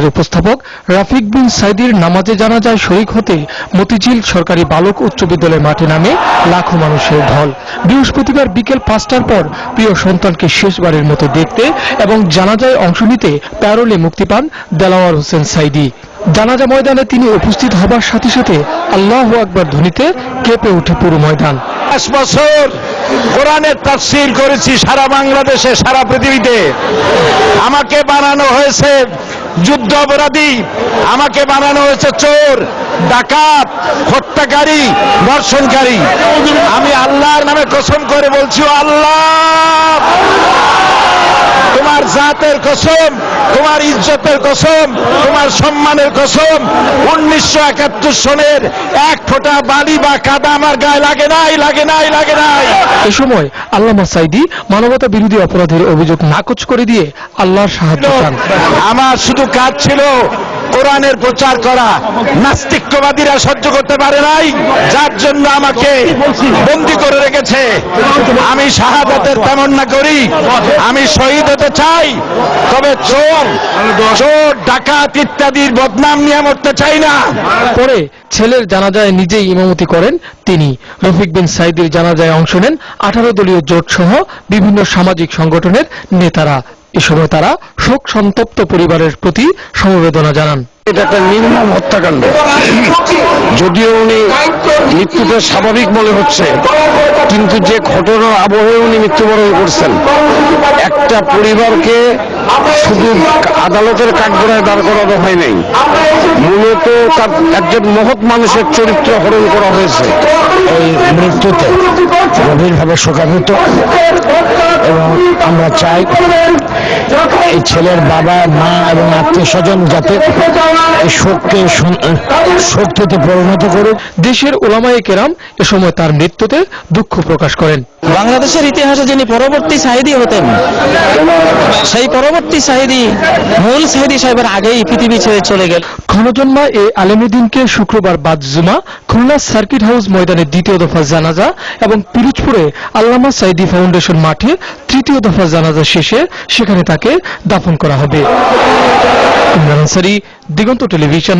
সংবাদের উপস্থাপক রাফিক বিন সাইদির নামাজে জানাজায় শরীক হতে মতিঝিল সরকারি বালক উচ্চ বিদ্যালয় মাঠে নামে লাখো মানুষের ঢল। বৃহস্পতিবার বিকেল 5টার পর প্রিয় সন্তানকে শেষবারের মতো দেখতে এবং জানাজায় অংশ নিতে প্যারোলে মুক্তি পান দেলাওয়ার হোসেন সাইদি। জানাজা ময়দানে তিনি উপস্থিত হবার সাথে সাথে আল্লাহু আকবার ধ্বনিতে কেঁপে ওঠে পুরো ময়দান। 5 বছর কোরআনের তাফসীর করেছি সারা বাংলাদেশে, সারা পৃথিবীতে। আমাকে বানানো হয়েছে যুদ্ধ অপরাধী, আমাকে বানানো হয়েছে চোর, ডাকাত, হত্যাকারী, ধর্ষণকারী। আমি আল্লাহর নামে কসম করে বলছি, আল্লাহ তোমার জাতের কসম, তোমার ইজ্জতের কসম, তোমার সম্মানের কসম, 1971 সনের এক ফোঁটা বালি বা কাদা আমার গায়ে লাগে নাই, লাগে নাই, লাগে নাই। এ সময় আল্লামা সাইদি মানবতা বিরোধী অপরাধের অভিযোগ নাকচ করে দিয়ে আল্লাহর সাহায্য চান। আমার শুধু কাজ ছিল কোরআনের প্রচার করা। নাস্তিকবাদীরা সহ্য করতে পারে নাই, যার জন্য আমাকে বন্দী করে রেখেছে। আমি শাহাদাতের তামান্না করি, আমি শহীদ হতে চাই, তবে চোর, ডাকাত ইত্যাদির বদনাম নিয়ে মরতে চাই না। পরে ছেলের জানাজায় নিজেই ইমামতি করেন তিনি। রফিক বিন সাইদির জানাজায় অংশ নেন 18 দলীয় জোট সহ বিভিন্ন সামাজিক সংগঠনের নেতারা। এ সময় তারা শোক সন্তপ্ত পরিবারের প্রতি সমবেদনা জানান। এটা একটা নির্মম হত্যাকাণ্ড। যদিও উনি মৃত্যুটা স্বাভাবিক মনে হচ্ছে, কিন্তু যে ঘটনার আবহে উনি মৃত্যুবরণ করছেন, একটা পরিবারকে শুধু আদালতের কাঠগড়ায় দাঁড় করানো হয় নাই, মূলত তার একজন মহৎ মানুষের চরিত্র হরণ করা হয়েছে। এই মৃত্যুতে গভীরভাবে শোকাহত এবং আমরা চাই এই ছেলের বাবা, মা এবং আত্মীয় স্বজন যাতে এই শোককে শক্তিতে পরিণত করুক। দেশের ওলামায়ে কেরাম এ সময় তার মৃত্যুতে দুঃখ প্রকাশ করেন। বাংলাদেশের ইতিহাসে যিনি পরবর্তী সাইদি হতেন, সেই পরবর্তী সাইদি মূল সাইদি সাহেবের আগেই পৃথিবী ছেড়ে চলে গেল। ক্ষণজন্মা এ আলেমুদ্দিনকে শুক্রবার বাদ জুমা খুলনা সার্কিট হাউস ময়দানে 2য় দফা জানাজা এবং পিরোজপুরে আল্লামা সাইদি ফাউন্ডেশন মাঠে 3য় দফা জানাজা শেষে সেখানে তাকে দাফন করা হবে। ইমরান আনসারী, দিগন্ত টেলিভিশন।